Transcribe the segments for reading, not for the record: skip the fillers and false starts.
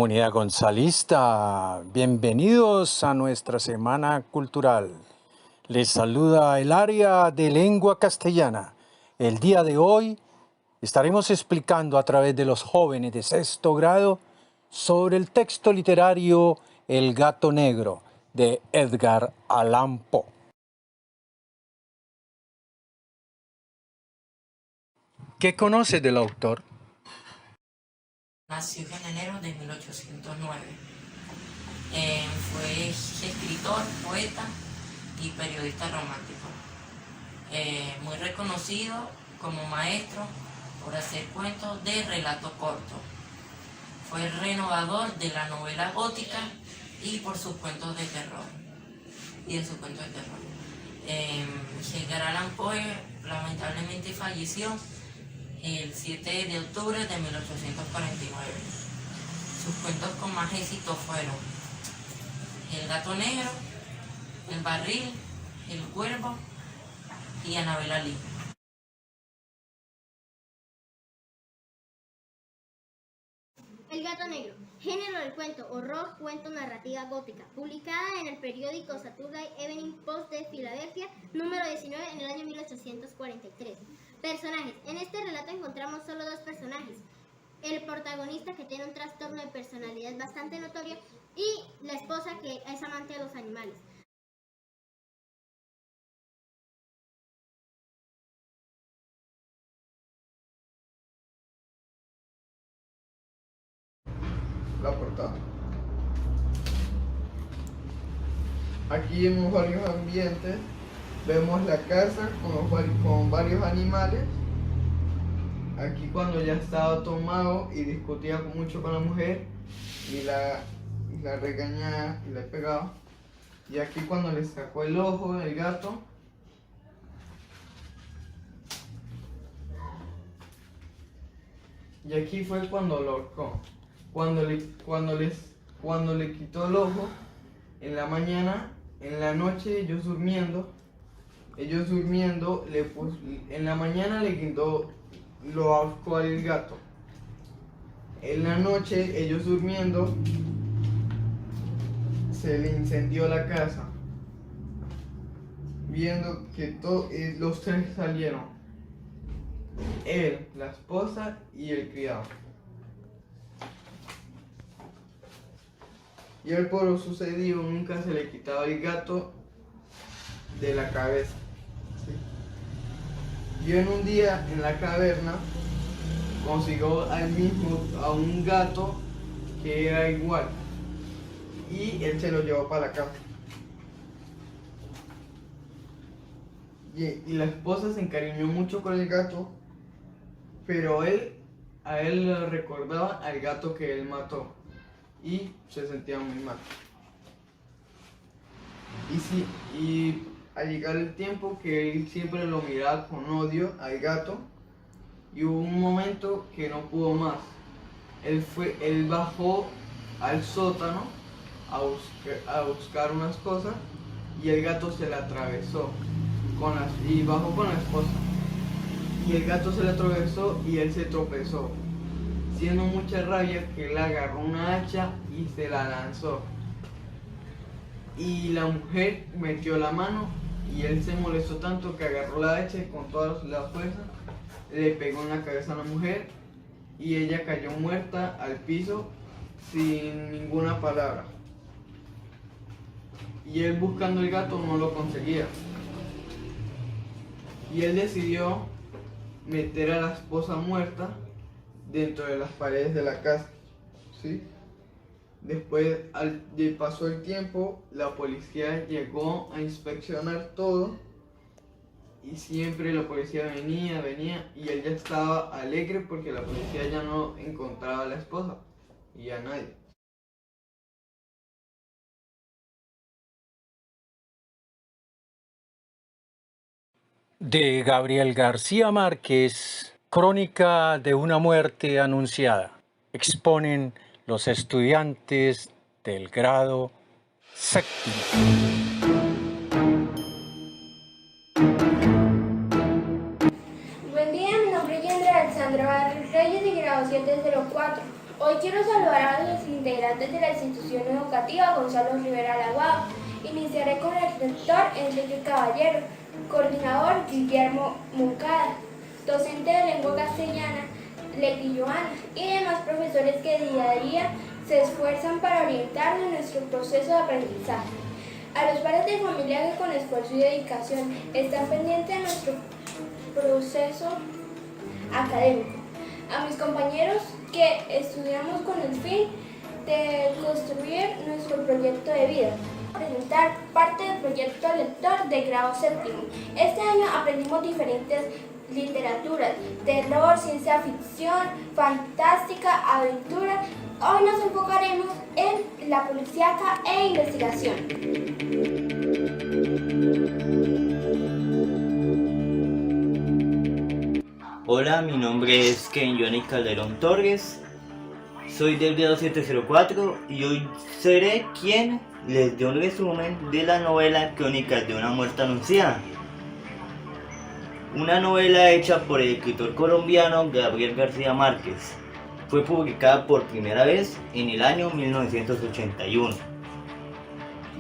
Comunidad gonzalista, bienvenidos a nuestra Semana Cultural. Les saluda el área de lengua castellana. El día de hoy estaremos explicando a través de los jóvenes de sexto grado sobre el texto literario El gato negro de Edgar Allan Poe. ¿Qué conoce del autor? Nació en enero de 1809. Fue escritor, poeta y periodista romántico. Muy reconocido como maestro por hacer cuentos de relato corto. Fue renovador de la novela gótica y por sus cuentos de terror. Edgar Allan Poe lamentablemente falleció el 7 de octubre de 1849. Sus cuentos con más éxito fueron El gato negro, El barril, El cuervo y Annabel Lee. El gato negro, género del cuento, horror, cuento, narrativa gótica, publicada en el periódico Saturday Evening Post de Filadelfia, número 19 en el año 1843. Personajes. En este relato encontramos solo dos personajes. El protagonista, que tiene un trastorno de personalidad bastante notorio, y la esposa, que es amante de los animales. La portada. Aquí vemos varios ambientes. Vemos la casa con varios animales. Aquí cuando ya estaba tomado y discutía mucho con la mujer y la regañaba y le pegaba. Y aquí cuando le sacó el ojo del gato. Y aquí fue cuando lo ahorcó. Cuando le quitó el ojo, en la mañana, en la noche, ellos durmiendo, en la mañana lo ahorcó al gato. En la noche, ellos durmiendo, se le incendió la casa. Viendo que los tres salieron, él, la esposa y el criado. Y él, por lo sucedido, nunca se le quitaba el gato de la cabeza. ¿Sí? Y en un día en la caverna consiguió a un gato que era igual. Y él se lo llevó para la casa. Y la esposa se encariñó mucho con el gato, pero a él le recordaba al gato que él mató. Y se sentía muy mal. Y al llegar el tiempo que él siempre lo miraba con odio al gato, y hubo un momento que no pudo más. Él bajó al sótano a buscar unas cosas, y el gato se le atravesó y bajó con la esposa. Y el gato se le atravesó y él se tropezó. Siendo mucha rabia, que él agarró una hacha y se la lanzó. Y la mujer metió la mano y él se molestó tanto que agarró la hacha y con toda la fuerza le pegó en la cabeza a la mujer y ella cayó muerta al piso sin ninguna palabra. Y él, buscando el gato, no lo conseguía. Y él decidió meter a la esposa muerta dentro de las paredes de la casa, ¿sí? Después, pasó el tiempo, la policía llegó a inspeccionar todo y siempre la policía venía y él ya estaba alegre porque la policía ya no encontraba a la esposa y a nadie. De Gabriel García Márquez, Crónica de una muerte anunciada. Exponen los estudiantes del grado séptimo. Buen día, mi nombre es Yandra Alexandra Barrios Reyes, de grado 7 de los 4. Hoy quiero saludar a los integrantes de la institución educativa Gonzalo Rivera Laguado. Iniciaré con el rector Enrique Caballero, coordinador Guillermo Moncada, docente de lengua castellana Leti Joana y demás profesores que día a día se esfuerzan para orientarnos en nuestro proceso de aprendizaje. A los padres de familia que con esfuerzo y dedicación están pendientes de nuestro proceso académico. A mis compañeros que estudiamos con el fin de construir nuestro proyecto de vida. Presentar parte del proyecto lector de grado séptimo. Este año aprendimos diferentes literaturas, terror, ciencia ficción, fantástica, aventura. Hoy nos enfocaremos en la policíaca e investigación. Hola, mi nombre es Ken Johnny Calderón Torres, soy del grado 704 y hoy seré quien les dé un resumen de la novela Crónicas de una muerte anunciada. Una novela hecha por el escritor colombiano Gabriel García Márquez. Fue publicada por primera vez en el año 1981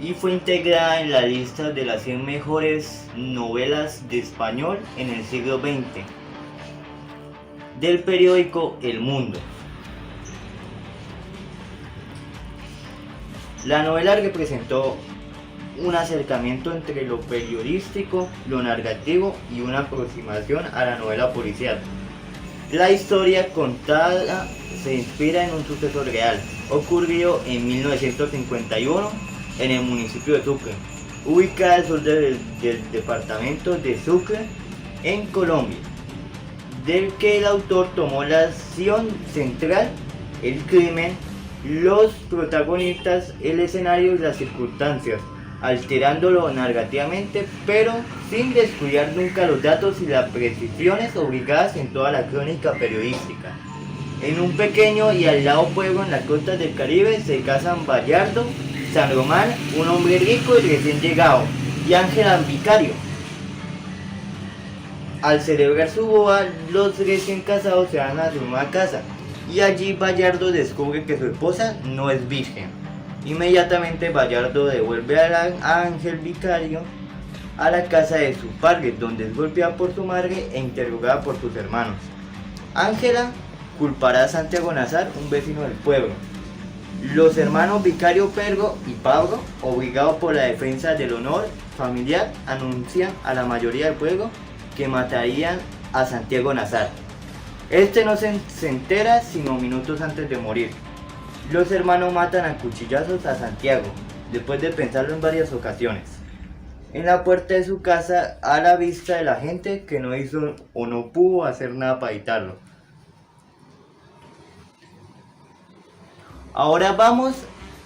y fue integrada en la lista de las 100 mejores novelas de español en el siglo XX del periódico El Mundo. La novela representó un acercamiento entre lo periodístico, lo narrativo y una aproximación a la novela policial. La historia contada se inspira en un suceso real, ocurrido en 1951 en el municipio de Sucre, ubicada al sur del departamento de Sucre, en Colombia, del que el autor tomó la acción central, el crimen, los protagonistas, el escenario y las circunstancias, alterándolo narrativamente, pero sin descuidar nunca los datos y las precisiones obligadas en toda la crónica periodística. En un pequeño y aislado pueblo en las costas del Caribe se casan Bayardo, San Román, un hombre rico y recién llegado, y Ángela Vicario. Al celebrar su boda, los recién casados se van a su nueva casa, y allí Bayardo descubre que su esposa no es virgen. Inmediatamente Bayardo devuelve a Ángel Vicario a la casa de sus padres, donde es golpeada por su madre e interrogada por sus hermanos. Ángela culpará a Santiago Nazar, un vecino del pueblo. Los hermanos Vicario, Pergo y Pablo, obligados por la defensa del honor familiar, anuncian a la mayoría del pueblo que matarían a Santiago Nazar. Este no se entera sino minutos antes de morir. Los hermanos matan a cuchillazos a Santiago, después de pensarlo en varias ocasiones, en la puerta de su casa, a la vista de la gente que no hizo o no pudo hacer nada para evitarlo. Ahora vamos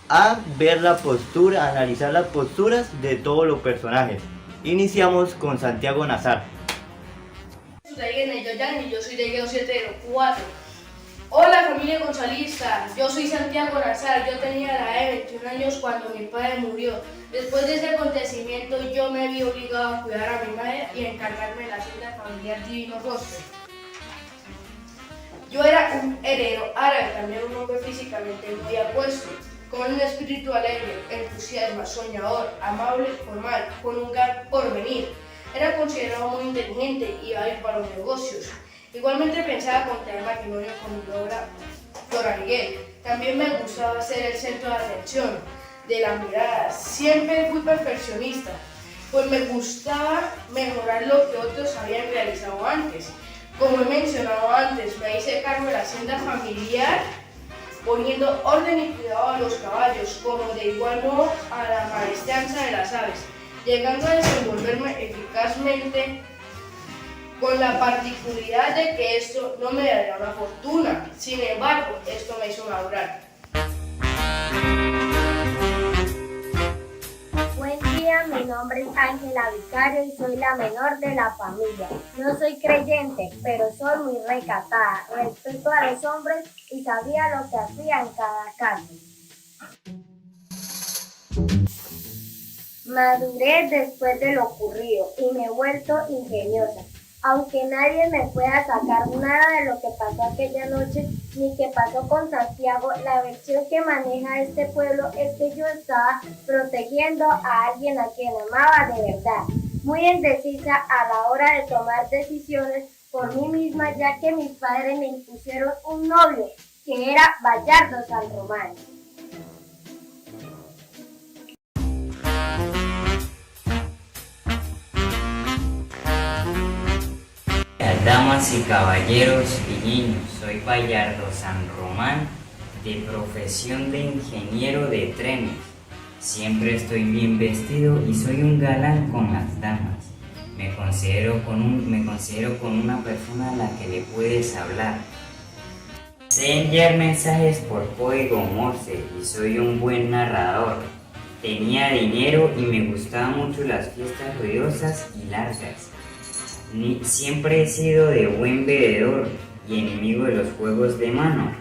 a ver la postura, a analizar las posturas de todos los personajes. Iniciamos con Santiago Nazar. Yo soy de grado 704. Hola familia gonzalista, yo soy Santiago Nazar, yo tenía la edad de 21 años cuando mi padre murió. Después de ese acontecimiento yo me vi obligado a cuidar a mi madre y a encargarme de la hacienda familiar Divino Rostro. Yo era un heredero árabe, también un hombre físicamente muy apuesto, con un espíritu alegre, entusiasmo, soñador, amable, formal, con un gran porvenir. Era considerado muy inteligente y hábil para los negocios. Igualmente pensaba contraer matrimonio con mi obra Dora Miguel. También me gustaba ser el centro de atención, de la mirada. Siempre fui perfeccionista, pues me gustaba mejorar lo que otros habían realizado antes. Como he mencionado antes, me hice cargo de la hacienda familiar, poniendo orden y cuidado a los caballos, como de igual modo a la maestranza de las aves, llegando a desenvolverme eficazmente, con la particularidad de que esto no me daría una fortuna. Sin embargo, esto me hizo madurar. Buen día, mi nombre es Ángela Vicario y soy la menor de la familia. No soy creyente, pero soy muy recatada. Respeto a los hombres y sabía lo que hacía en cada caso. Maduré después de lo ocurrido y me he vuelto ingeniosa. Aunque nadie me pueda sacar nada de lo que pasó aquella noche, ni qué pasó con Santiago, la versión que maneja este pueblo es que yo estaba protegiendo a alguien a quien amaba de verdad, muy indecisa a la hora de tomar decisiones por mí misma, ya que mis padres me impusieron un novio, que era Bayardo San Román. Damas y caballeros y niños, soy Bayardo San Román, de profesión de ingeniero de trenes. Siempre estoy bien vestido y soy un galán con las damas. Me considero con una persona a la que le puedes hablar. Sé enviar mensajes por código Morse y soy un buen narrador. Tenía dinero y me gustaban mucho las fiestas ruidosas y largas. Siempre he sido de buen bebedor y enemigo de los juegos de mano.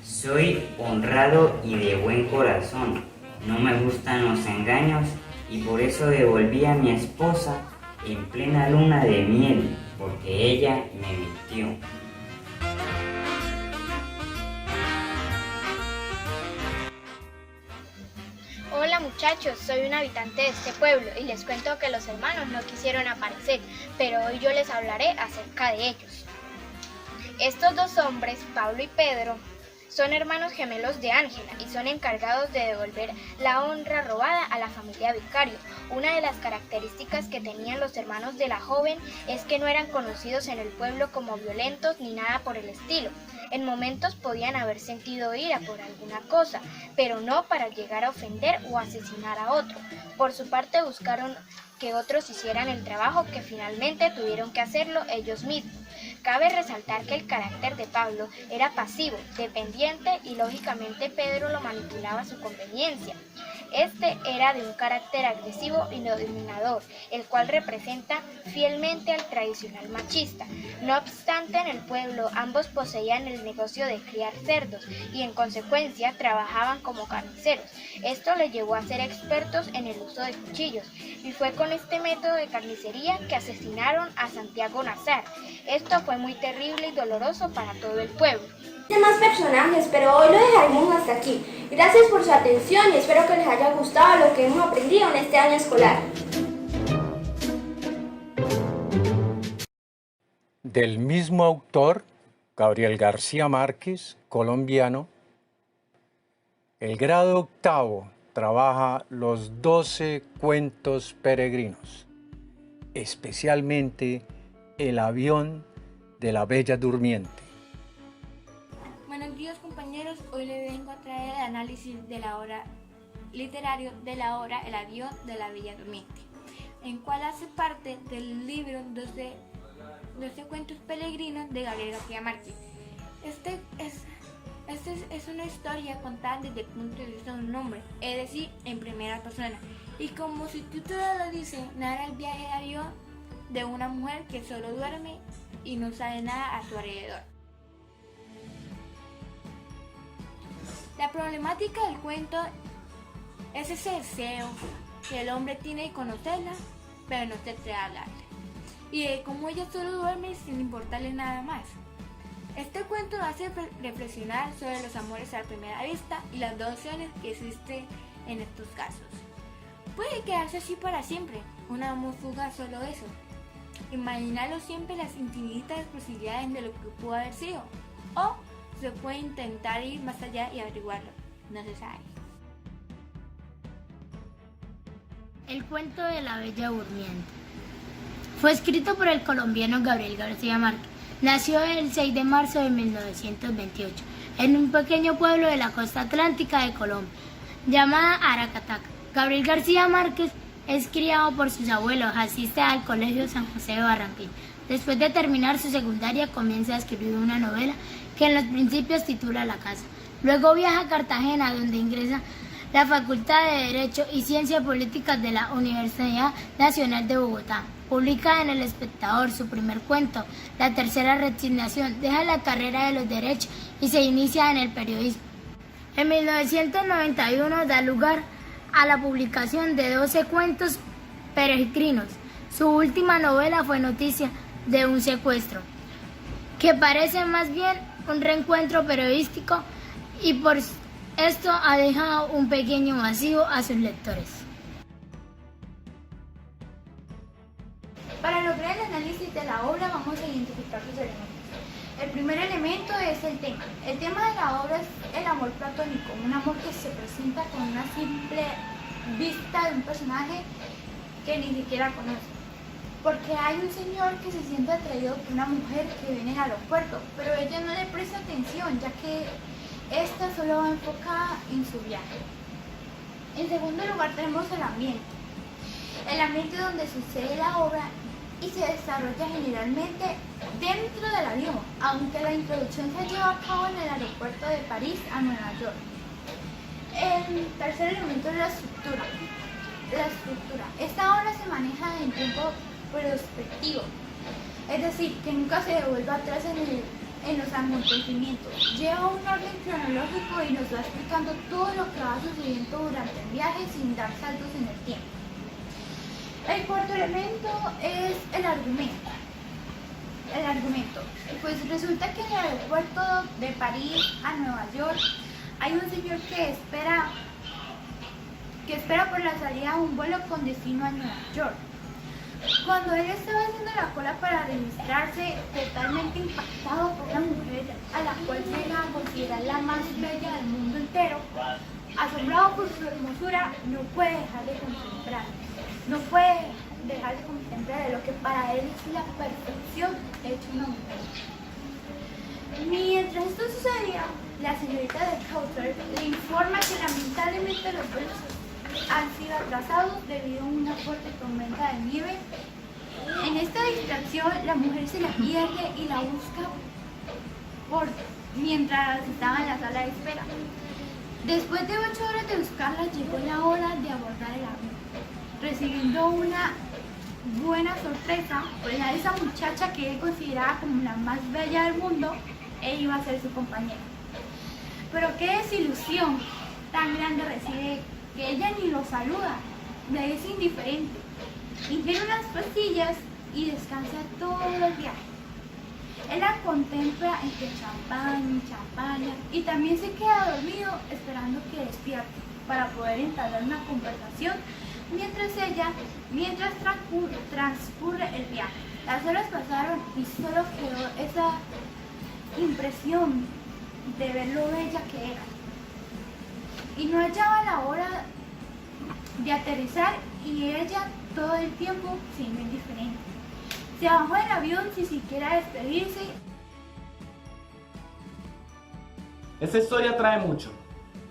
Soy honrado y de buen corazón. No me gustan los engaños y por eso devolví a mi esposa en plena luna de miel, porque ella me mintió. Hola muchachos, soy un habitante de este pueblo y les cuento que los hermanos no quisieron aparecer, pero hoy yo les hablaré acerca de ellos. Estos dos hombres, Pablo y Pedro, son hermanos gemelos de Ángela y son encargados de devolver la honra robada a la familia Vicario. Una de las características que tenían los hermanos de la joven es que no eran conocidos en el pueblo como violentos ni nada por el estilo. En momentos podían haber sentido ira por alguna cosa, pero no para llegar a ofender o asesinar a otro. Por su parte buscaron que otros hicieran el trabajo que finalmente tuvieron que hacerlo ellos mismos. Cabe resaltar que el carácter de Pablo era pasivo, dependiente y lógicamente Pedro lo manipulaba a su conveniencia. Este era de un carácter agresivo y dominador, el cual representa fielmente al tradicional machista. No obstante, en el pueblo ambos poseían el negocio de criar cerdos y en consecuencia trabajaban como carniceros. Esto les llevó a ser expertos en el uso de cuchillos y fue con este método de carnicería que asesinaron a Santiago Nazar. Esto fue muy terrible y doloroso para todo el pueblo. Hay más personajes, pero hoy lo dejaremos hasta aquí. Gracias por su atención y espero que les haya gustado lo que hemos aprendido en este año escolar. Del mismo autor, Gabriel García Márquez, colombiano, el grado octavo trabaja los 12 cuentos peregrinos, especialmente El avión de la Bella Durmiente. Buenos días compañeros, hoy les vengo a traer el análisis de la obra literario de la obra El avión de la Bella Durmiente, en cual hace parte del libro 12 cuentos peregrinos de Gabriel García Márquez. Este es una historia contada desde el punto de vista de un hombre, es decir, en primera persona, y como su título lo dice, narra el viaje de avión de una mujer que solo duerme y no sabe nada a su alrededor. La problemática del cuento es ese deseo que el hombre tiene de conocerla, pero no se atreve a hablarle, y de cómo ella solo duerme sin importarle nada más. Este cuento hace reflexionar sobre los amores a primera vista y las dos opciones que existen en estos casos. Puede quedarse así para siempre, un amor fugaz, solo eso. Imaginarlo siempre las infinitas posibilidades de lo que pudo haber sido, o se puede intentar ir más allá y averiguarlo, no se sabe. El cuento de la Bella Durmiente fue escrito por el colombiano Gabriel García Márquez. Nació el 6 de marzo de 1928 en un pequeño pueblo de la costa atlántica de Colombia, llamada Aracataca. Gabriel García Márquez es criado por sus abuelos, asiste al Colegio San José de Barranquilla. Después de terminar su secundaria comienza a escribir una novela que en los principios titula La Casa. Luego viaja a Cartagena, donde ingresa la Facultad de Derecho y Ciencias Políticas de la Universidad Nacional de Bogotá. Publica en El Espectador su primer cuento, La Tercera Resignación. Deja la carrera de los derechos y se inicia en el periodismo. En 1991 da lugar a la publicación de 12 cuentos peregrinos. Su última novela fue Noticia de un secuestro, que parece más bien un reencuentro periodístico y por esto ha dejado un pequeño vacío a sus lectores. Para lograr el análisis de la obra vamos a identificar sus elementos. El primer elemento es el tema. El tema de la obra es el amor platónico, un amor que se presenta con una simple vista de un personaje que ni siquiera conoce. Porque hay un señor que se siente atraído por una mujer que viene al aeropuerto, pero ella no le presta atención, ya que esta solo va enfocada en su viaje. En segundo lugar tenemos el ambiente donde sucede la obra y se desarrolla generalmente dentro del avión, aunque la introducción se lleva a cabo en el aeropuerto de París a Nueva York. El tercer elemento es la estructura. Esta obra se maneja en tiempo prospectivo, es decir, que nunca se devuelve atrás en los acontecimientos. Lleva un orden cronológico y nos va explicando todo lo que va sucediendo durante el viaje sin dar saltos en el tiempo. El cuarto elemento es el argumento. Pues resulta que en el aeropuerto de París a Nueva York hay un señor que espera por la salida de un vuelo con destino a Nueva York. Cuando él estaba haciendo la cola para registrarse, totalmente impactado por una mujer a la cual se llega a considerar la más bella del mundo entero, asombrado por su hermosura, no puede dejar de contemplar lo que para él es la perfección hecha una mujer. Mientras esto sucedía, la señorita de Cauter le informa que lamentablemente los vuelos han sido atrasados debido a una fuerte tormenta de nieve. En esta distracción, la mujer se la pierde y la busca mientras estaba en la sala de espera. Después de 8 horas de buscarla, llegó la hora de abordar el avión, recibiendo una buena sorpresa, pues a esa muchacha que él consideraba como la más bella del mundo, él iba a ser su compañera. Pero qué desilusión tan grande recibe, que ella ni lo saluda, le es indiferente, ingiere unas pastillas y descansa todo el viaje. Él la contempla entre champaña y también se queda dormido esperando que despierte para poder entablar una conversación mientras transcurre el viaje. Las horas pasaron y solo quedó esa impresión de ver lo bella que era. Y no hallaba la hora de aterrizar y ella todo el tiempo siendo indiferente. Se bajó del avión sin siquiera despedirse. Esta historia trae mucho.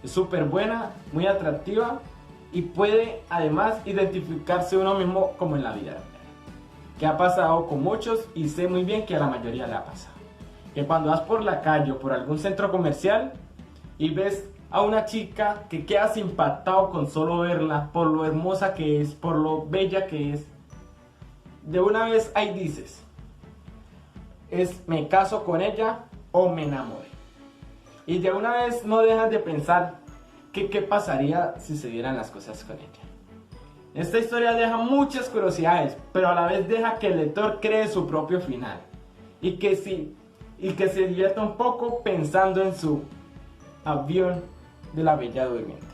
Es súper buena, muy atractiva y puede además identificarse uno mismo como en la vida real. Que ha pasado con muchos y sé muy bien que a la mayoría le ha pasado. Que cuando vas por la calle o por algún centro comercial y ves a una chica que quedas impactado con solo verla, por lo hermosa que es, por lo bella que es, de una vez ahí dices, me caso con ella o me enamoré. Y de una vez no dejas de pensar qué pasaría si se dieran las cosas con ella. Esta historia deja muchas curiosidades, pero a la vez deja que el lector cree su propio final y que se divierta un poco pensando en su avión de la Bella Durmiente.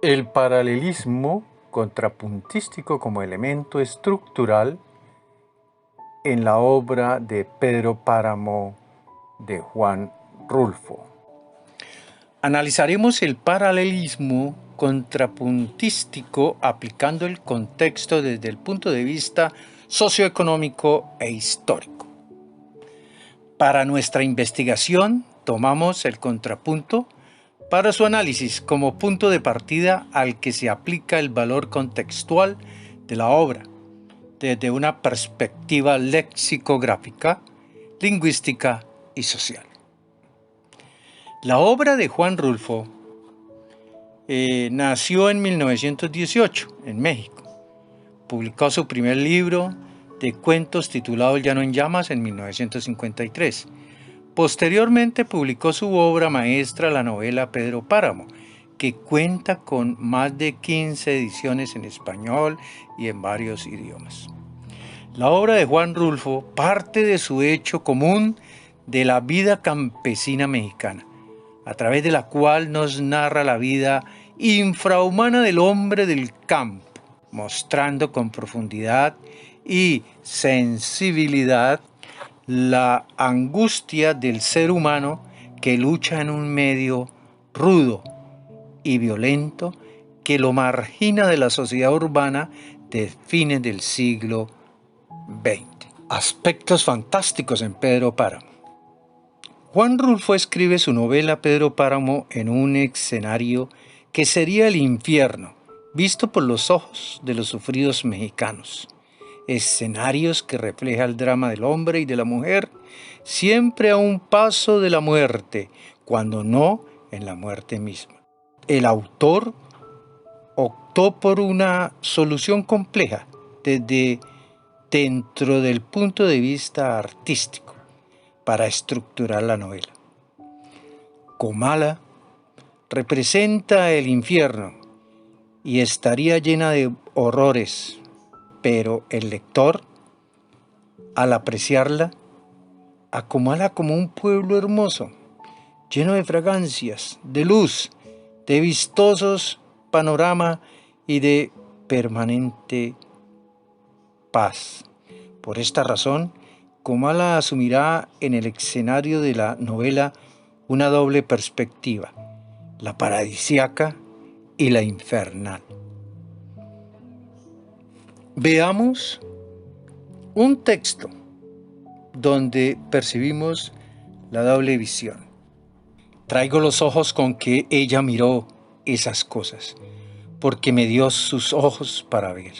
El paralelismo contrapuntístico como elemento estructural en la obra de Pedro Páramo de Juan Rulfo. Analizaremos el paralelismo contrapuntístico aplicando el contexto desde el punto de vista socioeconómico e histórico. Para nuestra investigación tomamos el contrapunto para su análisis como punto de partida al que se aplica el valor contextual de la obra, desde una perspectiva lexicográfica, lingüística y social. La obra de Juan Rulfo nació en 1918 en México. Publicó su primer libro de cuentos titulado El llano en llamas en 1953. Posteriormente publicó su obra maestra, la novela Pedro Páramo, que cuenta con más de 15 ediciones en español y en varios idiomas. La obra de Juan Rulfo parte de su hecho común de la vida campesina mexicana, a través de la cual nos narra la vida infrahumana del hombre del campo, mostrando con profundidad y sensibilidad la angustia del ser humano que lucha en un medio rudo y violento que lo margina de la sociedad urbana de fines del siglo XX. Aspectos fantásticos en Pedro Páramo. Juan Rulfo escribe su novela Pedro Páramo en un escenario que sería el infierno, visto por los ojos de los sufridos mexicanos. Escenarios que refleja el drama del hombre y de la mujer, siempre a un paso de la muerte, cuando no en la muerte misma. El autor optó por una solución compleja desde dentro del punto de vista artístico para estructurar la novela. Comala representa el infierno y estaría llena de horrores, pero el lector, al apreciarla, a Comala como un pueblo hermoso, lleno de fragancias, de luz, de vistosos panorama y de permanente paz. Por esta razón, Comala asumirá en el escenario de la novela una doble perspectiva, la paradisíaca y la infernal. Veamos un texto donde percibimos la doble visión. Traigo los ojos con que ella miró esas cosas, porque me dio sus ojos para ver.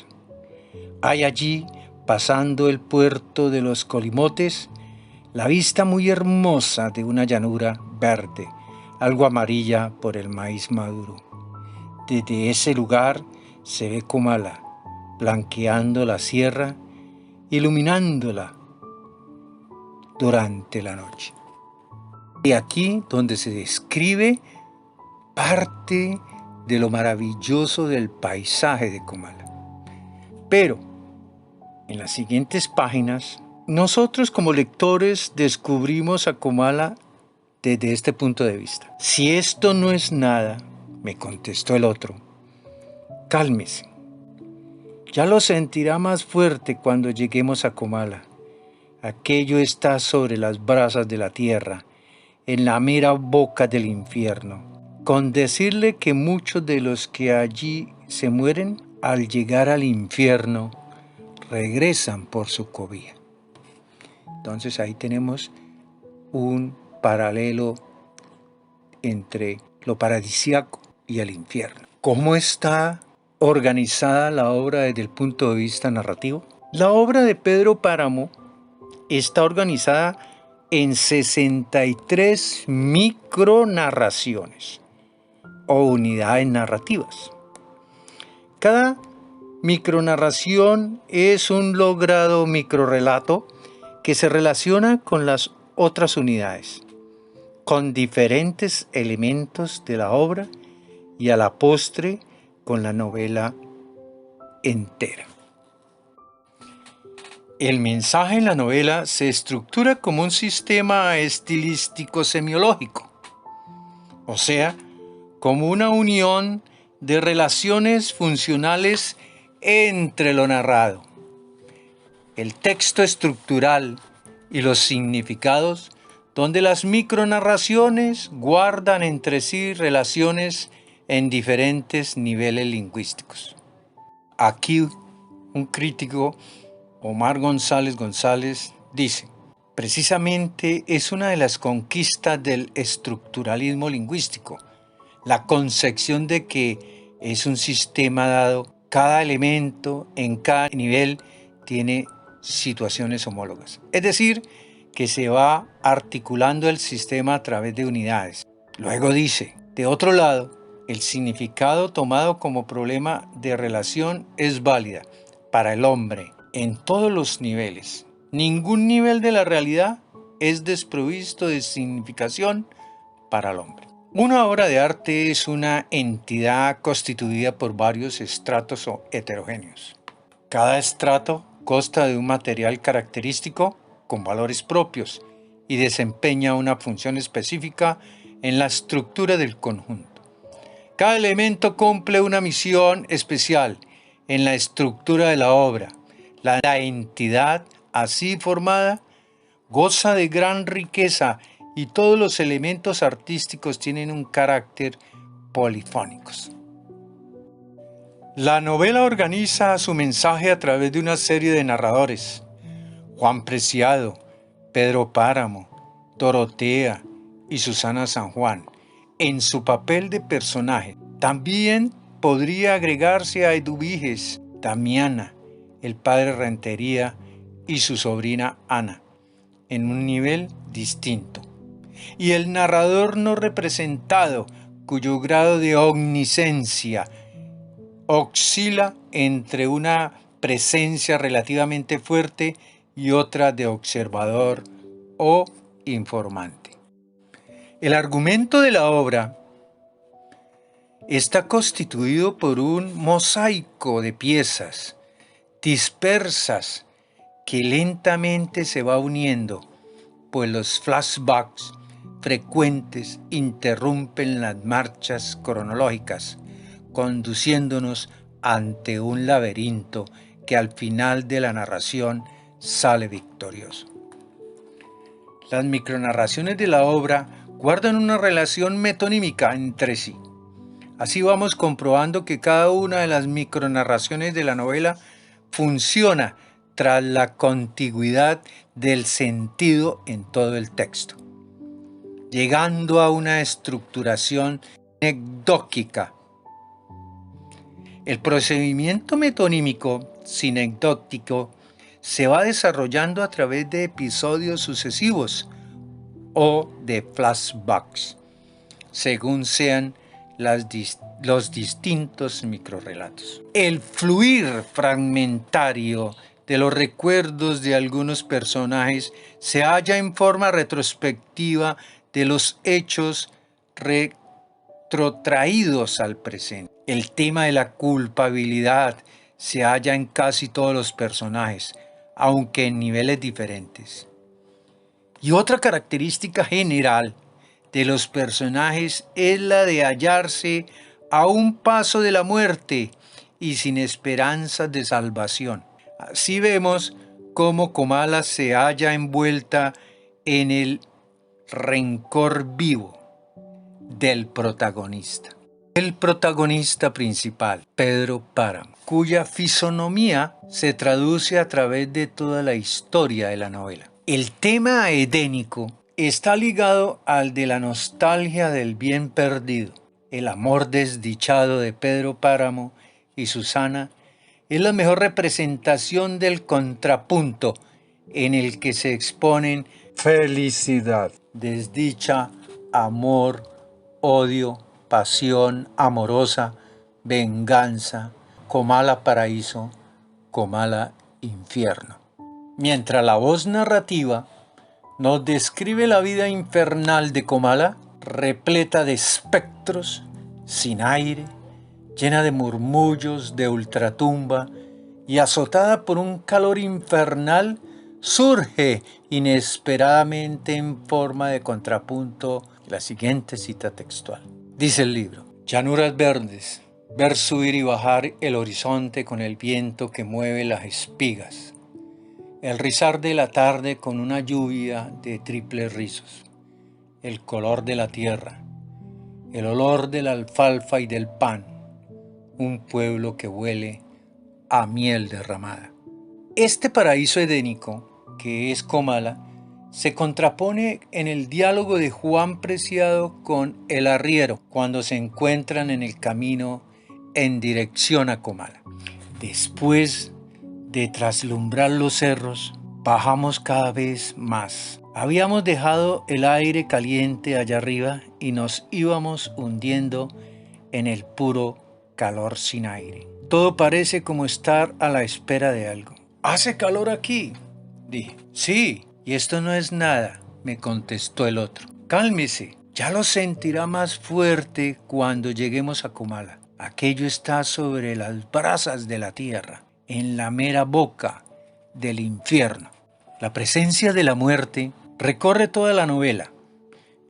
Hay allí, pasando el puerto de los Colimotes, la vista muy hermosa de una llanura verde, algo amarilla por el maíz maduro. Desde ese lugar se ve Comala, blanqueando la sierra, iluminándola durante la noche. Y aquí donde se describe parte de lo maravilloso del paisaje de Comala. Pero en las siguientes páginas, nosotros como lectores descubrimos a Comala desde este punto de vista. Si esto no es nada, me contestó el otro, cálmese. Ya lo sentirá más fuerte cuando lleguemos a Comala. Aquello está sobre las brasas de la tierra, en la mera boca del infierno. Con decirle que muchos de los que allí se mueren, al llegar al infierno, regresan por su cobija. Entonces ahí tenemos un paralelo entre lo paradisíaco y el infierno. ¿Cómo está organizada la obra desde el punto de vista narrativo? La obra de Pedro Páramo está organizada en 63 micronarraciones o unidades narrativas. Cada micronarración es un logrado microrrelato que se relaciona con las otras unidades, con diferentes elementos de la obra y a la postre con la novela entera. El mensaje en la novela se estructura como un sistema estilístico semiológico, o sea, como una unión de relaciones funcionales entre lo narrado, el texto estructural y los significados, donde las micronarraciones guardan entre sí relaciones en diferentes niveles lingüísticos. Aquí un crítico, Omar González González, dice: precisamente es una de las conquistas del estructuralismo lingüístico, la concepción de que es un sistema dado, cada elemento en cada nivel tiene situaciones homólogas. Es decir, que se va articulando el sistema a través de unidades. Luego dice, de otro lado, el significado tomado como problema de relación es válida para el hombre en todos los niveles. Ningún nivel de la realidad es desprovisto de significación para el hombre. Una obra de arte es una entidad constituida por varios estratos o heterogéneos. Cada estrato consta de un material característico con valores propios y desempeña una función específica en la estructura del conjunto. Cada elemento cumple una misión especial en la estructura de la obra. La entidad así formada goza de gran riqueza y todos los elementos artísticos tienen un carácter polifónicos. La novela organiza su mensaje a través de una serie de narradores. Juan Preciado, Pedro Páramo, Dorotea y Susana San Juan, en su papel de personaje. También podría agregarse a Eduviges, Damiana, el padre Rentería y su sobrina Ana, en un nivel distinto. Y el narrador no representado, cuyo grado de omnisciencia oscila entre una presencia relativamente fuerte y otra de observador o informante. El argumento de la obra está constituido por un mosaico de piezas dispersas que lentamente se va uniendo, pues los flashbacks frecuentes interrumpen las marchas cronológicas, conduciéndonos ante un laberinto que al final de la narración sale victorioso. Las micronarraciones de la obra guardan una relación metonímica entre sí. Así vamos comprobando que cada una de las micronarraciones de la novela funciona tras la contigüidad del sentido en todo el texto, llegando a una estructuración sinecdóquica. El procedimiento metonímico sinecdótico se va desarrollando a través de episodios sucesivos o de flashbacks, según sean los distintos microrrelatos. El fluir fragmentario de los recuerdos de algunos personajes se halla en forma retrospectiva de los hechos retrotraídos al presente. El tema de la culpabilidad se halla en casi todos los personajes, aunque en niveles diferentes. Y otra característica general de los personajes es la de hallarse a un paso de la muerte y sin esperanzas de salvación. Así vemos cómo Comala se halla envuelta en el rencor vivo del protagonista. El protagonista principal, Pedro Páramo, cuya fisonomía se traduce a través de toda la historia de la novela. El tema edénico está ligado al de la nostalgia del bien perdido. El amor desdichado de Pedro Páramo y Susana es la mejor representación del contrapunto en el que se exponen felicidad, desdicha, amor, odio, pasión amorosa, venganza, Comala paraíso, Comala infierno. Mientras la voz narrativa nos describe la vida infernal de Comala, repleta de espectros, sin aire, llena de murmullos de ultratumba y azotada por un calor infernal, surge inesperadamente en forma de contrapunto la siguiente cita textual. Dice el libro: llanuras verdes, ver subir y bajar el horizonte con el viento que mueve las espigas, el rizar de la tarde con una lluvia de triples rizos, el color de la tierra, el olor de la alfalfa y del pan, un pueblo que huele a miel derramada. Este paraíso edénico, que es Comala, se contrapone en el diálogo de Juan Preciado con el arriero cuando se encuentran en el camino en dirección a Comala. Después de traslumbrar los cerros, bajamos cada vez más Habíamos dejado el aire caliente allá arriba y nos íbamos hundiendo en el puro calor sin aire. Todo parece como estar a la espera de algo. ¿Hace calor aquí?, dije. Sí, y esto no es nada, me contestó el otro. Cálmese, ya lo sentirá más fuerte cuando lleguemos a Comala. Aquello está sobre las brasas de la tierra, en la mera boca del infierno. La presencia de la muerte recorre toda la novela,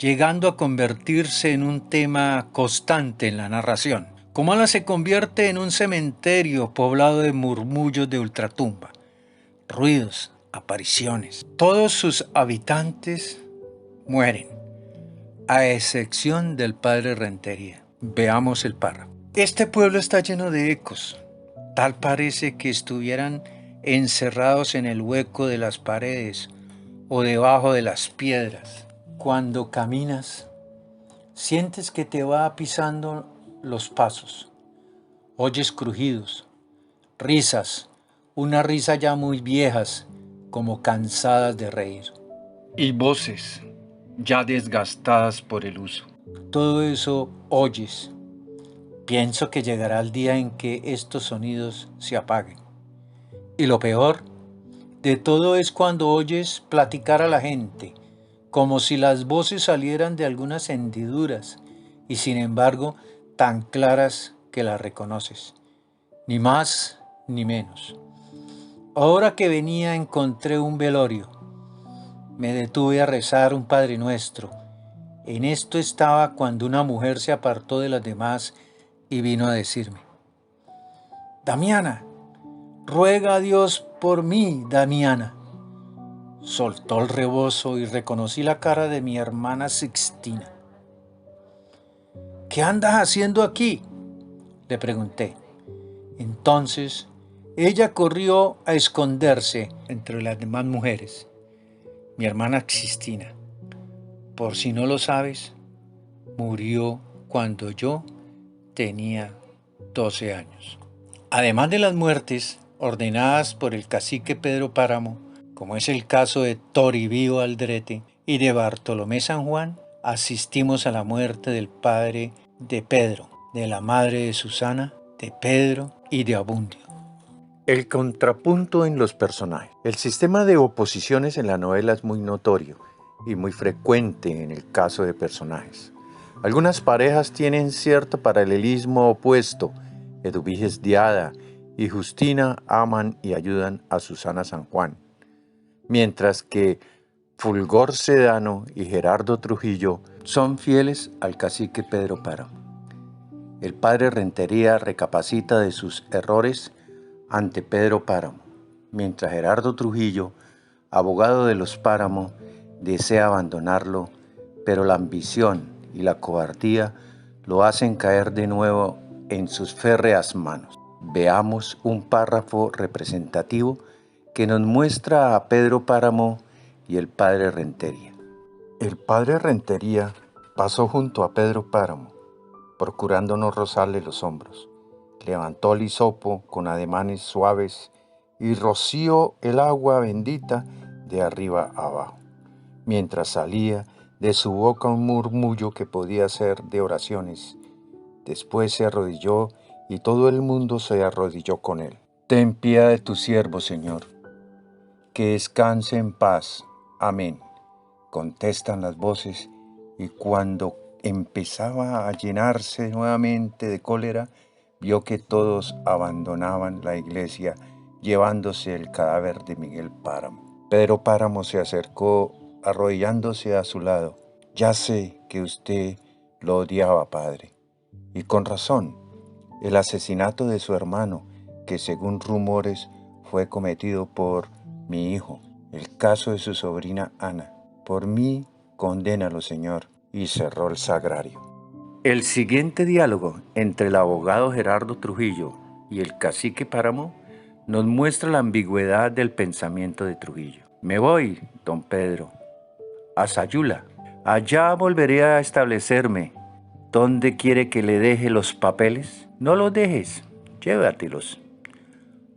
llegando a convertirse en un tema constante en la narración. Comala se convierte en un cementerio poblado de murmullos de ultratumba, ruidos, apariciones. Todos sus habitantes mueren, a excepción del padre Rentería. Veamos el párrafo. Este pueblo está lleno de ecos. Tal parece que estuvieran encerrados en el hueco de las paredes o debajo de las piedras. Cuando caminas, sientes que te va pisando los pasos. Oyes crujidos, risas, una risa ya muy viejas, como cansadas de reír. Y voces, ya desgastadas por el uso. Todo eso oyes. Pienso que llegará el día en que estos sonidos se apaguen. Y lo peor de todo es cuando oyes platicar a la gente, como si las voces salieran de algunas hendiduras, y sin embargo tan claras que las reconoces. Ni más ni menos. Ahora que venía encontré un velorio. Me detuve a rezar un Padre Nuestro. En esto estaba cuando una mujer se apartó de las demás y vino a decirme: Damiana, ruega a Dios por mí, Damiana. Soltó el rebozo y reconocí la cara de mi hermana Sixtina. ¿Qué andas haciendo aquí?, le pregunté. Entonces ella corrió a esconderse entre las demás mujeres. Mi hermana Sixtina, por si no lo sabes, murió cuando yo tenía 12 años. Además de las muertes ordenadas por el cacique Pedro Páramo, como es el caso de Toribio Aldrete y de Bartolomé San Juan, asistimos a la muerte del padre de Pedro, de la madre de Susana, de Pedro y de Abundio. El contrapunto en los personajes. El sistema de oposiciones en la novela es muy notorio y muy frecuente en el caso de personajes. Algunas parejas tienen cierto paralelismo opuesto. Eduviges Diada y Justina aman y ayudan a Susana San Juan, mientras que Fulgor Sedano y Gerardo Trujillo son fieles al cacique Pedro Páramo. El padre Rentería recapacita de sus errores ante Pedro Páramo, mientras Gerardo Trujillo, abogado de los Páramo, desea abandonarlo, pero la ambición y la cobardía lo hacen caer de nuevo en sus férreas manos. Veamos un párrafo representativo que nos muestra a Pedro Páramo y el padre Rentería. El padre Rentería pasó junto a Pedro Páramo, procurando no rozarle los hombros. Levantó el hisopo con ademanes suaves y roció el agua bendita de arriba abajo, mientras salía de su boca un murmullo que podía ser de oraciones. Después se arrodilló y todo el mundo se arrodilló con él. Ten piedad de tu siervo, Señor. Que descanse en paz. Amén. Contestan las voces, y cuando empezaba a llenarse nuevamente de cólera, vio que todos abandonaban la iglesia llevándose el cadáver de Miguel Páramo. Pedro Páramo se acercó arrodillándose a su lado. Ya sé que usted lo odiaba, padre, y con razón. El asesinato de su hermano, que según rumores fue cometido por mi hijo. El caso de su sobrina Ana. Por mí, condénalo, Señor. Y cerró el sagrario. El siguiente diálogo entre el abogado Gerardo Trujillo y el cacique Páramo nos muestra la ambigüedad del pensamiento de Trujillo. Me voy, don Pedro, a Sayula. Allá volveré a establecerme. ¿Dónde quiere que le deje los papeles? No los dejes, llévatelos.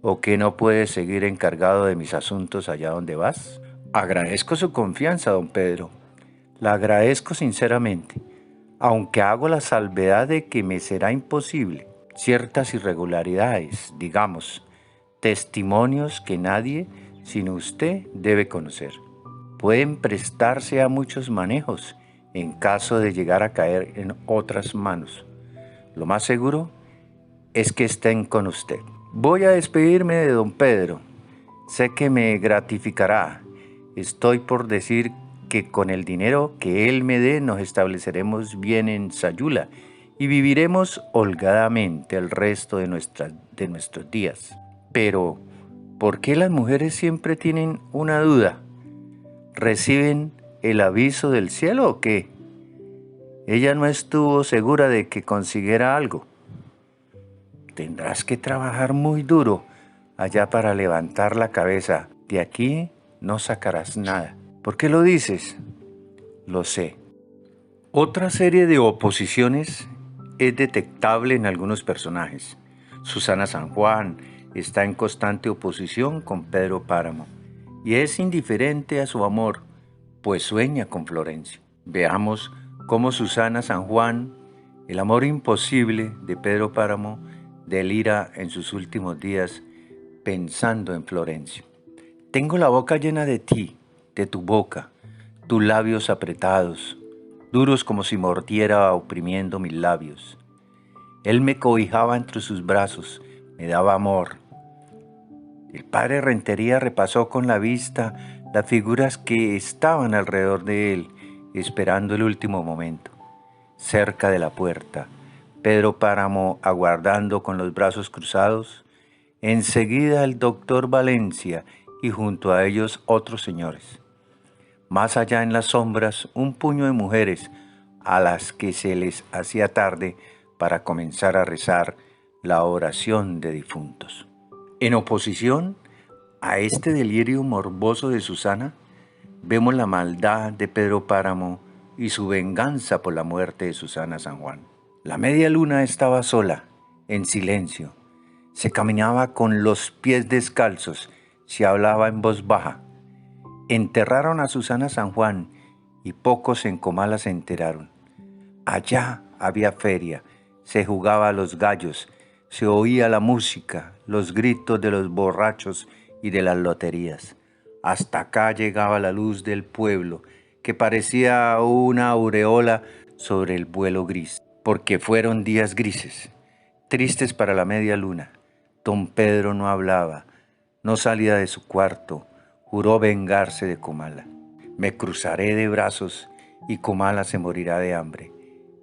¿O que no puedes seguir encargado de mis asuntos allá donde vas? Agradezco su confianza, don Pedro. La agradezco sinceramente, aunque hago la salvedad de que me será imposible ciertas irregularidades, digamos, testimonios que nadie sino usted debe conocer. Pueden prestarse a muchos manejos en caso de llegar a caer en otras manos. Lo más seguro es que estén con usted. Voy a despedirme de don Pedro. Sé que me gratificará. Estoy por decir que con el dinero que él me dé nos estableceremos bien en Sayula y viviremos holgadamente el resto de nuestros días. Pero, ¿por qué las mujeres siempre tienen una duda? ¿Reciben el aviso del cielo o qué? Ella no estuvo segura de que consiguiera algo. Tendrás que trabajar muy duro allá para levantar la cabeza. De aquí no sacarás nada. ¿Por qué lo dices? Lo sé. Otra serie de oposiciones es detectable en algunos personajes. Susana San Juan está en constante oposición con Pedro Páramo y es indiferente a su amor, pues sueña con Florencio. Veamos cómo Susana San Juan, el amor imposible de Pedro Páramo, delira en sus últimos días pensando en Florencio. Tengo la boca llena de ti, de tu boca, tus labios apretados, duros como si mordiera oprimiendo mis labios. Él me cobijaba entre sus brazos, me daba amor. El padre Rentería repasó con la vista las figuras que estaban alrededor de él, esperando el último momento. Cerca de la puerta, Pedro Páramo aguardando con los brazos cruzados, enseguida el doctor Valencia y junto a ellos otros señores. Más allá en las sombras, un puño de mujeres a las que se les hacía tarde para comenzar a rezar la oración de difuntos. En oposición a este delirio morboso de Susana, vemos la maldad de Pedro Páramo y su venganza por la muerte de Susana San Juan. La media luna estaba sola, en silencio. Se caminaba con los pies descalzos, se hablaba en voz baja. Enterraron a Susana San Juan y pocos en Comala se enteraron. Allá había feria, se jugaba a los gallos, se oía la música, los gritos de los borrachos y de las loterías. Hasta acá llegaba la luz del pueblo, que parecía una aureola sobre el vuelo gris, porque fueron días grises, tristes para la media luna. Don Pedro no hablaba, no salía de su cuarto, juró vengarse de Comala. Me cruzaré de brazos y Comala se morirá de hambre.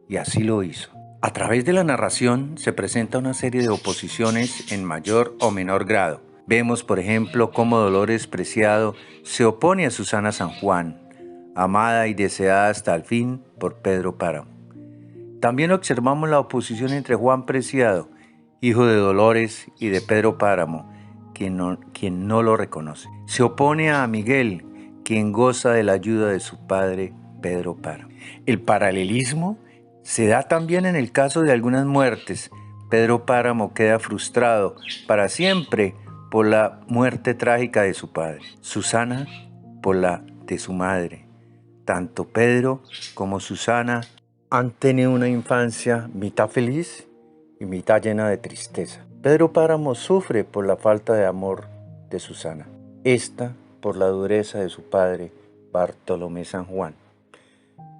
Y así lo hizo. A través de la narración se presenta una serie de oposiciones en mayor o menor grado. Vemos, por ejemplo, cómo Dolores Preciado se opone a Susana San Juan, amada y deseada hasta el fin por Pedro Páramo. También observamos la oposición entre Juan Preciado, hijo de Dolores, y de Pedro Páramo, quien no lo reconoce. Se opone a Miguel, quien goza de la ayuda de su padre Pedro Páramo. El paralelismo se da también en el caso de algunas muertes. Pedro Páramo queda frustrado para siempre por la muerte trágica de su padre. Susana por la de su madre. Tanto Pedro como Susana han tenido una infancia mitad feliz y mitad llena de tristeza. Pedro Páramo sufre por la falta de amor de Susana. Esta por la dureza de su padre Bartolomé San Juan.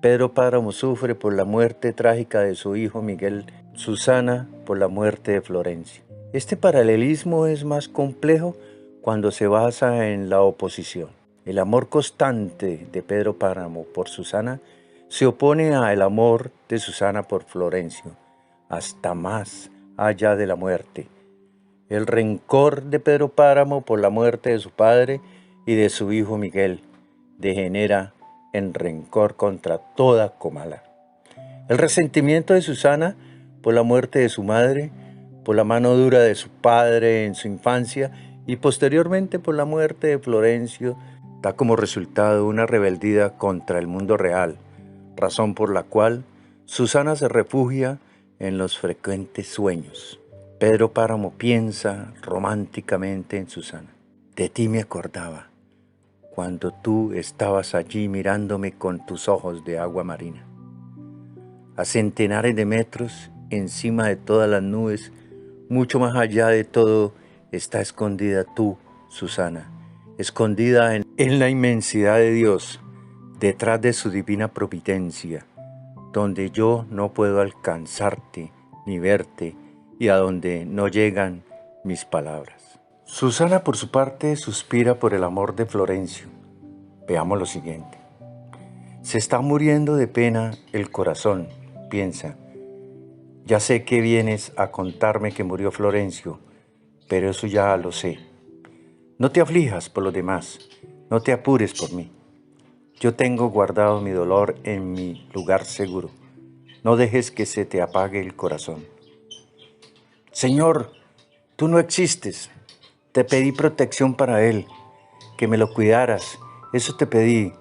Pedro Páramo sufre por la muerte trágica de su hijo Miguel, Susana por la muerte de Florencio. Este paralelismo es más complejo cuando se basa en la oposición. El amor constante de Pedro Páramo por Susana se opone al amor de Susana por Florencio, hasta más allá de la muerte. El rencor de Pedro Páramo por la muerte de su padre y de su hijo Miguel degenera en rencor contra toda Comala. El resentimiento de Susana por la muerte de su madre, por la mano dura de su padre en su infancia y posteriormente por la muerte de Florencio, da como resultado una rebeldía contra el mundo real, razón por la cual Susana se refugia en los frecuentes sueños. Pedro Páramo piensa románticamente en Susana. De ti me acordaba cuando tú estabas allí mirándome con tus ojos de agua marina. A centenares de metros, encima de todas las nubes, mucho más allá de todo, está escondida tú, Susana, escondida en la inmensidad de Dios, detrás de su divina providencia, donde yo no puedo alcanzarte ni verte y a donde no llegan mis palabras. Susana, por su parte, suspira por el amor de Florencio. Veamos lo siguiente. Se está muriendo de pena el corazón, piensa. Ya sé que vienes a contarme que murió Florencio, pero eso ya lo sé. No te aflijas por los demás, no te apures por mí. Yo tengo guardado mi dolor en mi lugar seguro. No dejes que se te apague el corazón. Señor, tú no existes. Te pedí protección para él, que me lo cuidaras. Eso te pedí,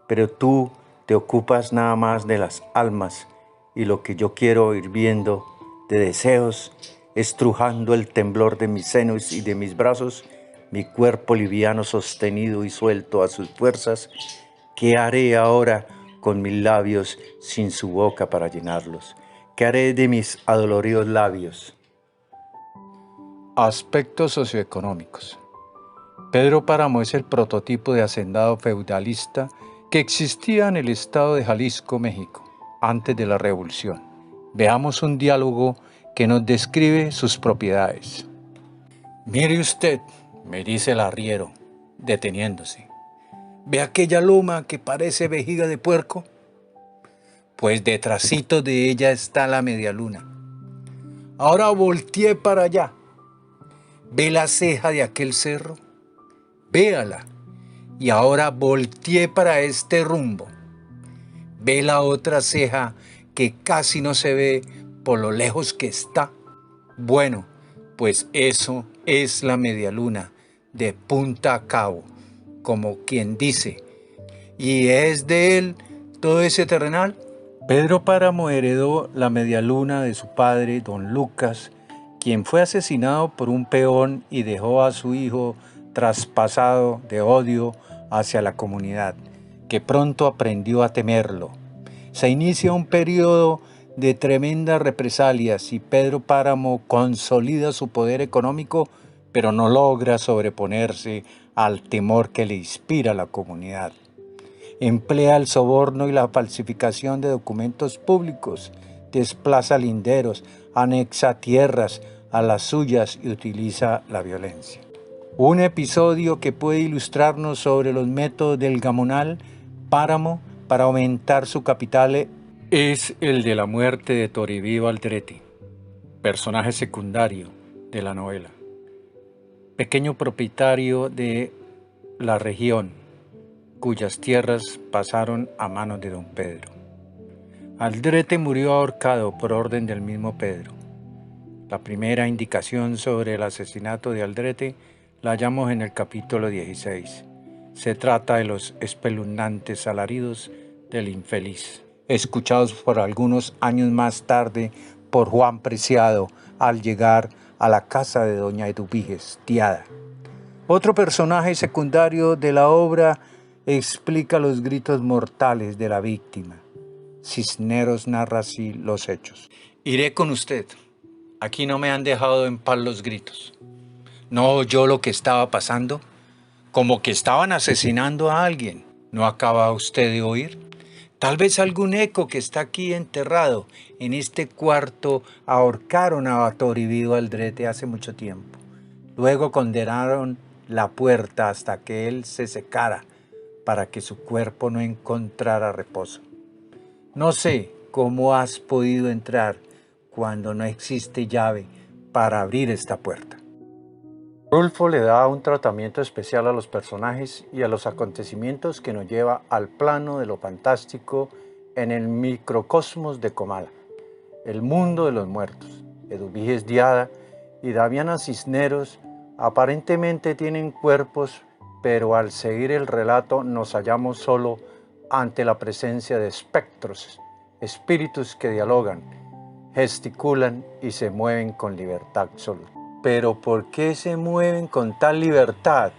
pero tú te ocupas nada más de las almas y lo que yo quiero ir viendo de deseos, estrujando el temblor de mis senos y de mis brazos, mi cuerpo liviano sostenido y suelto a sus fuerzas. ¿Qué haré ahora con mis labios sin su boca para llenarlos? ¿Qué haré de mis adoloridos labios? Aspectos socioeconómicos. Pedro Páramo es el prototipo de hacendado feudalista que existía en el estado de Jalisco, México, antes de la Revolución. Veamos un diálogo que nos describe sus propiedades. Mire usted, me dice el arriero, deteniéndose. ¿Ve aquella loma que parece vejiga de puerco? Pues detrásito de ella está la medialuna. Ahora volteé para allá. ¿Ve la ceja de aquel cerro? Véala. Y ahora volteé para este rumbo. ¿Ve la otra ceja que casi no se ve por lo lejos que está? Bueno, pues eso es la medialuna de punta a cabo, como quien dice. ¿Y es de él todo ese terrenal? Pedro Páramo heredó la medialuna de su padre, don Lucas, quien fue asesinado por un peón y dejó a su hijo traspasado de odio hacia la comunidad, que pronto aprendió a temerlo. Se inicia un periodo de tremendas represalias y Pedro Páramo consolida su poder económico, pero no logra sobreponerse al temor que le inspira la comunidad. Emplea el soborno y la falsificación de documentos públicos, desplaza linderos, anexa tierras a las suyas y utiliza la violencia. Un episodio que puede ilustrarnos sobre los métodos del gamonal Páramo para aumentar su capital es el de la muerte de Toribio Aldrete, personaje secundario de la novela. Pequeño propietario de la región, cuyas tierras pasaron a manos de don Pedro. Aldrete murió ahorcado por orden del mismo Pedro. La primera indicación sobre el asesinato de Aldrete la hallamos en el capítulo 16. Se trata de los espeluznantes alaridos del infeliz, escuchados por algunos años más tarde por Juan Preciado al llegar a la casa de doña Eduviges Tiada. Otro personaje secundario de la obra explica los gritos mortales de la víctima. Cisneros narra así los hechos. Iré con usted. Aquí no me han dejado en paz los gritos. ¿No oyó lo que estaba pasando? Como que estaban asesinando a alguien. ¿No acaba usted de oír? Tal vez algún eco que está aquí enterrado. En este cuarto ahorcaron a Toribio Aldrete hace mucho tiempo. Luego condenaron la puerta hasta que él se secara para que su cuerpo no encontrara reposo. No sé cómo has podido entrar cuando no existe llave para abrir esta puerta. Rulfo le da un tratamiento especial a los personajes y a los acontecimientos que nos lleva al plano de lo fantástico en el microcosmos de Comala, el mundo de los muertos. Eduviges Tiada y Damiana Cisneros aparentemente tienen cuerpos, pero al seguir el relato nos hallamos solo ante la presencia de espectros, espíritus que dialogan, gesticulan y se mueven con libertad absoluta. ¿Pero por qué se mueven con tal libertad?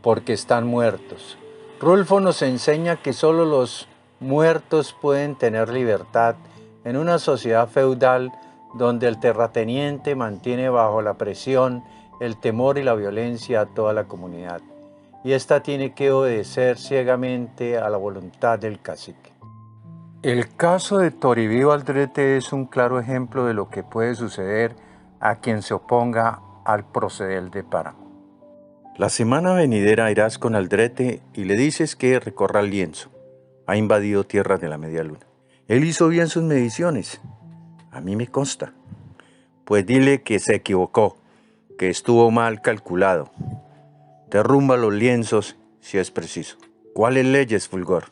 Porque están muertos. Rulfo nos enseña que solo los muertos pueden tener libertad en una sociedad feudal donde el terrateniente mantiene bajo la presión, el temor y la violencia a toda la comunidad, y ésta tiene que obedecer ciegamente a la voluntad del cacique. El caso de Toribio Aldrete es un claro ejemplo de lo que puede suceder a quien se oponga al proceder de Páramo. La semana venidera irás con Aldrete y le dices que recorra el lienzo. Ha invadido tierras de la Media Luna. Él hizo bien sus mediciones. A mí me consta. Pues dile que se equivocó, que estuvo mal calculado. Derrumba los lienzos si es preciso. ¿Cuáles leyes, Fulgor?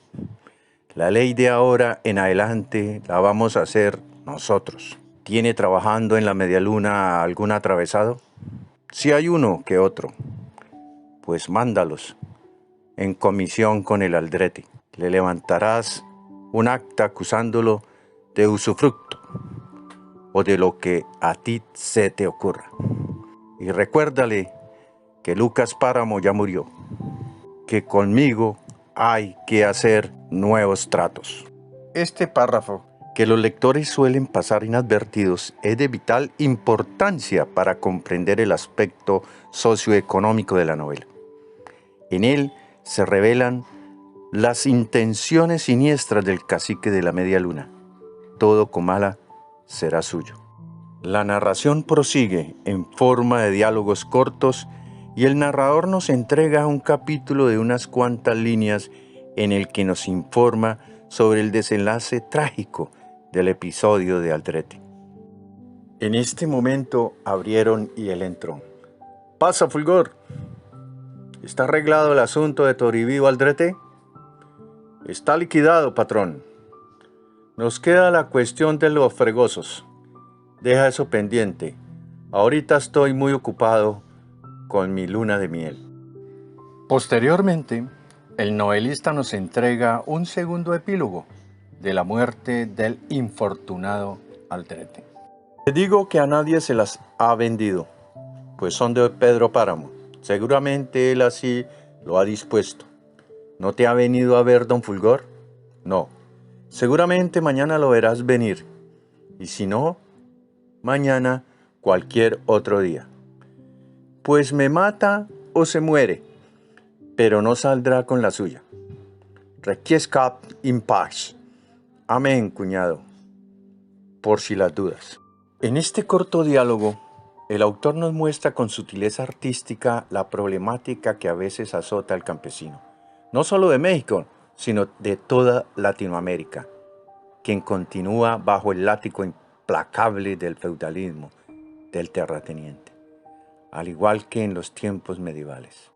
La ley de ahora en adelante la vamos a hacer nosotros. ¿Tiene trabajando en la Media Luna algún atravesado? Si hay uno que otro, pues mándalos en comisión con el Aldrete. Le levantarás un acta acusándolo de usufructo o de lo que a ti se te ocurra. Y recuérdale que Lucas Páramo ya murió, que conmigo hay que hacer nuevos tratos. Este párrafo, que los lectores suelen pasar inadvertidos, es de vital importancia para comprender el aspecto socioeconómico de la novela. En él se revelan las intenciones siniestras del cacique de la Media Luna. Todo Comala será suyo. La narración prosigue en forma de diálogos cortos y el narrador nos entrega un capítulo de unas cuantas líneas en el que nos informa sobre el desenlace trágico del episodio de Aldrete. En este momento abrieron y él entró. «Pasa, Fulgor. ¿Está arreglado el asunto de Toribio Aldrete?» «Está liquidado, patrón. Nos queda la cuestión de los fregosos. Deja eso pendiente. Ahorita estoy muy ocupado con mi luna de miel». Posteriormente, el novelista nos entrega un segundo epílogo de la muerte del infortunado Aldrete. Te digo que a nadie se las ha vendido, pues son de Pedro Páramo. Seguramente él así lo ha dispuesto. ¿No te ha venido a ver don Fulgor? No. Seguramente mañana lo verás venir. Y si no, mañana cualquier otro día. Pues me mata o se muere, pero no saldrá con la suya. Requiescat in pax. Amén, cuñado. Por si las dudas. En este corto diálogo, el autor nos muestra con sutileza artística la problemática que a veces azota al campesino, no solo de México, sino de toda Latinoamérica, quien continúa bajo el látigo implacable del feudalismo, del terrateniente, al igual que en los tiempos medievales.